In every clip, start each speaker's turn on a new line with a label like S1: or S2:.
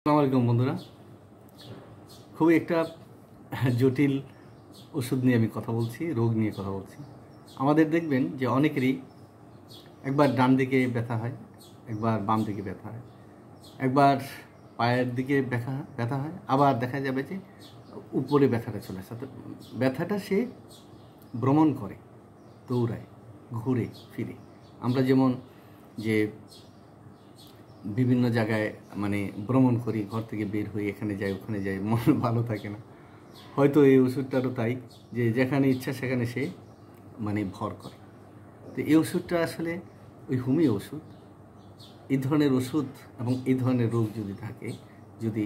S1: আসসালামু আলাইকুম বন্ধুরা, খুবই একটা জটিল ওষুধ নিয়ে আমি কথা বলছি, রোগ নিয়ে কথা বলছি। আমাদের দেখবেন যে অনেকেরই একবার ডান দিকে ব্যথা হয়, একবার বাম দিকে ব্যথা হয়, একবার পায়ের দিকে ব্যথা হয়, আবার দেখা যাবে যে উপরে ব্যথাটা চলে আসে। ব্যথাটা সে ভ্রমণ করে, দৌড়ায়, ঘুরে ফিরে। আমরা যেমন যে বিভিন্ন জায়গায় ভ্রমণ করি, ঘর থেকে বের হই, এখানে যাই ওখানে যাই, মন ভালো থাকে না। হয়তো এই ওষুধটারও তাই, যে যেখানে ইচ্ছা সেখানে সে ভর করে। তো এই ওষুধটা আসলে ওই হোমিও ওষুধ। এই ধরনের ওষুধ এবং এই ধরনের রোগ যদি থাকে, যদি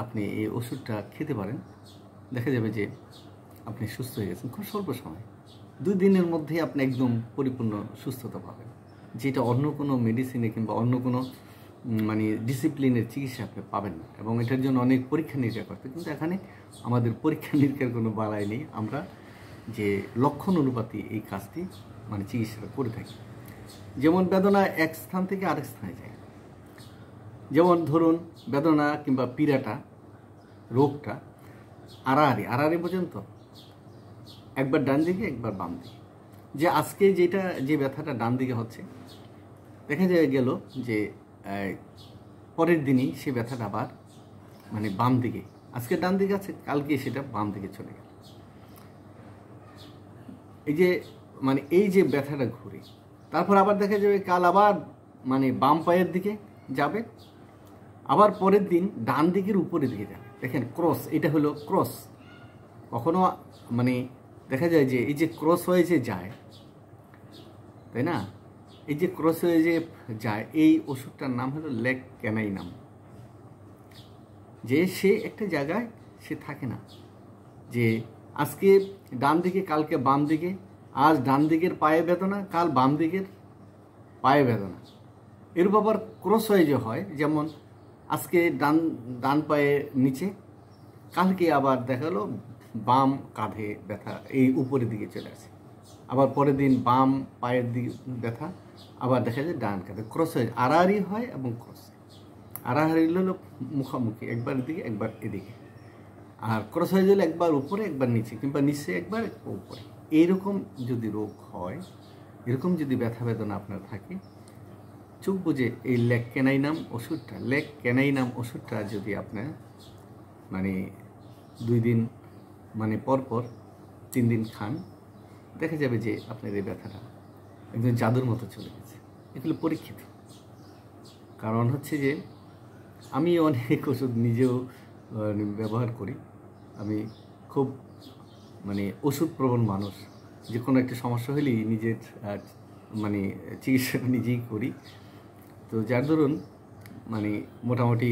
S1: আপনি এই ওষুধটা খেতে পারেন, দেখা যাবে যে আপনি সুস্থ হয়ে গেছেন খুব স্বল্প সময়। 2 দিনের মধ্যেই আপনি একদম পরিপূর্ণ সুস্থতা পাবেন, যেটা অন্য কোনো মেডিসিনে কিংবা অন্য কোনো ডিসিপ্লিনের চিকিৎসা আপনি পাবেন না। এবং এটার জন্য অনেক পরীক্ষা নিরীক্ষা করতে, কিন্তু এখানে আমাদের পরীক্ষা নিরীক্ষার কোনো বালাই নেই। আমরা যে লক্ষণ অনুপাতে এই কাজটি চিকিৎসাটা করে থাকি। যেমন বেদনা এক স্থান থেকে আরেক স্থানে যায়, যেমন ধরুন বেদনা কিংবা পীড়াটা, রোগটা আড়াআড়ি পর্যন্ত, একবার ডান দিকে একবার বাম দিকে। যে আজকে যে ব্যথাটা ডান দিকে হচ্ছে, দেখা গেল যে পরের দিনই সে ব্যথাটা আবার বাম দিকে, আজকে ডান দিকে আছে, কালকে সেটা বাম দিকে চলে গেল। এই যে ব্যথাটা ঘুরে, তারপর আবার দেখা যাবে কাল আবার বাম পায়ের দিকে যাবে, আবার পরের দিন ডান দিকের উপরের দিকে যাবে। দেখেন ক্রস, এটা হলো ক্রস। কখনো দেখা যায় যে এই যে ক্রস হয়ে যে যায়, তাই না? এই যে ক্রস হয়ে যে যায়, এই ওষুধটার নাম হলো লেগ ক্যানাইনাম। যে সে একটা জায়গায় সে থাকে না, যে আজকে ডান দিকে কালকে বাম দিকে, আজ ডান দিকের পায়ে বেদনা, কাল বাম দিকের পায়ে বেদনা। এর আবার ক্রস হয়ে যে হয়, যেমন আজকে ডান পায়ের নিচে, কালকে আবার দেখা গেলো বাম কাঁধে ব্যথা, এই উপরের দিকে চলে আসে। আবার পরের দিন বাম পায়ের দিকে ব্যথা, আবার দেখা যায় ডান কাঁধে। ক্রস হয়ে আড়াআড়ি হয় এবং ক্রস। আড়াআড়ি হলো মুখামুখি, একবার এদিকে একবার এদিকে। আর ক্রস হয়ে গেলে একবার উপরে একবার নিচে, কিংবা নিচে একবার উপরে। এইরকম যদি রোগ হয়, এরকম যদি ব্যথা বেদনা আপনার থাকে, চোখ বুঝে এই লেগ ক্যানাইনাম ওষুধটা যদি আপনার 2 দিন পরপর 3 দিন খান, দেখা যাবে যে আপনার এই ব্যথাটা একদম জাদুর মতো চলে গেছে। এগুলো পরীক্ষিত। কারণ হচ্ছে যে আমি অনেক ওষুধ নিজেও ব্যবহার করি। আমি খুব ওষুধ প্রবণ মানুষ। যে কোনো একটা সমস্যা হলেই নিজের চিকিৎসাটা নিজেই করি। তো যার দরুন মোটামুটি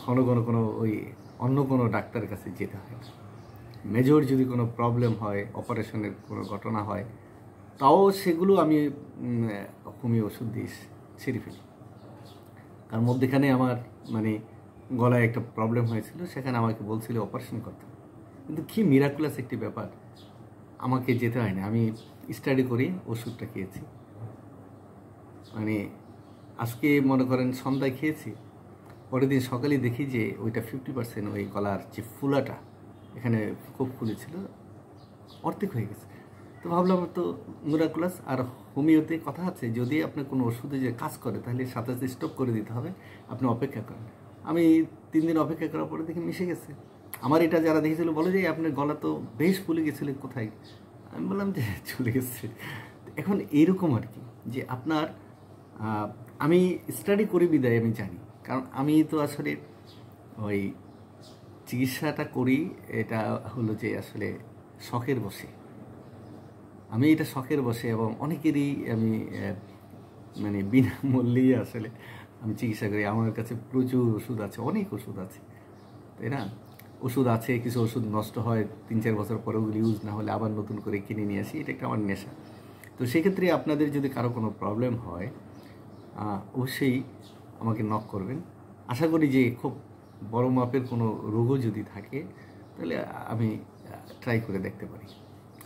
S1: ঘন ঘন কোনো অন্য কোনো ডাক্তারের কাছে যেতে হয় না। মেজর যদি কোনো প্রবলেম হয়, অপারেশনের কোনো ঘটনা হয়, তাও সেগুলো আমি হোমিও ওষুধ দিয়ে সেরে ফেলি। কারণ মধ্যেখানে আমার গলায় একটা প্রবলেম হয়েছিল, সেখানে আমাকে বলছিল অপারেশন করতে, কিন্তু কি মিরাকুলাস একটি ব্যাপার, আমাকে যেতে হয় না। আমি স্টাডি করি, ওষুধটা খেয়েছি। আজকে মনে করেন সন্ধ্যায় খেয়েছি, পরের দিন সকালে দেখি যে ওইটা 50% ওই গলার যে ফুলাটা, এখানে খুব ফুলেছিল, অর্ধেক হয়ে গেছে। তো ভাবলাম তো মিরাকুলাস। আর হোমিওতে কথা আছে, যদি আপনার কোনো ওষুধে যে কাজ করে, তাহলে সাথে সাথে স্টপ করে দিতে হবে, আপনি অপেক্ষা করেন। আমি 3 দিন অপেক্ষা করার পরে দেখি মিশে গেছে। আমার এটা যারা দেখেছিল বলে যে আপনার গলা তো বেশ ফুলে গেছিল, কোথায়? আমি বললাম যে চলে গেছে। এখন এইরকম আর কি, যে আপনার আমি স্টাডি করি বিদায় আমি জানি। কারণ আমি তো আসলে ওই চিকিৎসাটা করি, এটা হলো যে আসলে শখের বসে। আমি এটা শখের বসে, এবং অনেকেরই আমি বিনামূল্যেই আসলে আমি চিকিৎসা করি। আমার কাছে প্রচুর ওষুধ আছে, অনেক ওষুধ আছে, তাই না? ওষুধ আছে, কিছু ওষুধ নষ্ট হয় 3-4 বছর পরে, ওগুলো ইউজ না হলে আবার নতুন করে কিনে নিয়ে আসি। এটা একটা আমার নেশা। তো সেক্ষেত্রে আপনাদের যদি কারো কোনো প্রবলেম হয়, অবশ্যই আমাকে নক করবেন। আশা করি যে খুব বড় মাপের কোনো রোগও যদি থাকে, তাহলে আমি ট্রাই করে দেখতে পারি।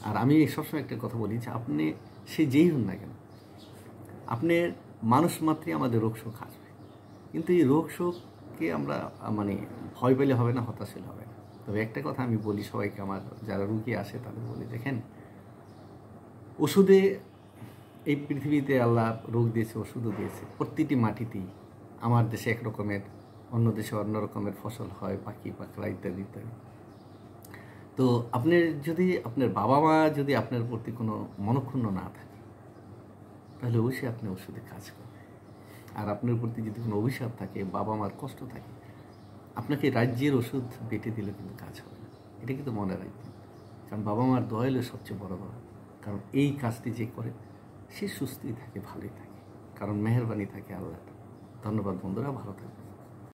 S1: আর আমি সবসময় একটা কথা বলি, যে আপনি সে যেই হন না কেন, আপনার মানুষ মাত্রই আমাদের রোগ শোক আসবে, কিন্তু এই রোগ শোক ওষুধকে আমরা মানে ভয় পেলে হবে না, হতাশ হলে হবে না। তবে একটা কথা আমি বলি সবাইকে, আমার যারা রুগী আসে তাদের বলি, দেখেন ওষুধে এই পৃথিবীতে আল্লাহ রোগ দিয়েছে, ওষুধও দিয়েছে। প্রতিটি মাটিতেই, আমার দেশে এক রকমের, অন্য দেশে অন্য রকমের ফসল হয়, পাখি পাখরা ইত্যাদি ইত্যাদি। তো আপনার যদি আপনার বাবা মা যদি আপনার প্রতি কোনো মনক্ষুণ্ণ না থাকে, তাহলে অবশ্যই আপনি ওষুধে কাজ করবেন। আর আপনার প্রতি যদি কোনো অভিশাপ থাকে, বাবা মার কষ্ট থাকে, আপনাকে রাজ্যের ওষুধ বেটে দিলে কিন্তু কাজ হবে না। এটা কিন্তু মনে রাখবেন, কারণ বাবা মার দোয়া হলো সবচেয়ে বড় দোয়া। কারণ এই কাজটি যে করে সে সুস্থই থাকে, ভালোই থাকে, কারণ মেহেরবানি থাকে আল্লাহ। ধন্যবাদ বন্ধুরা, ভালো থাকবেন।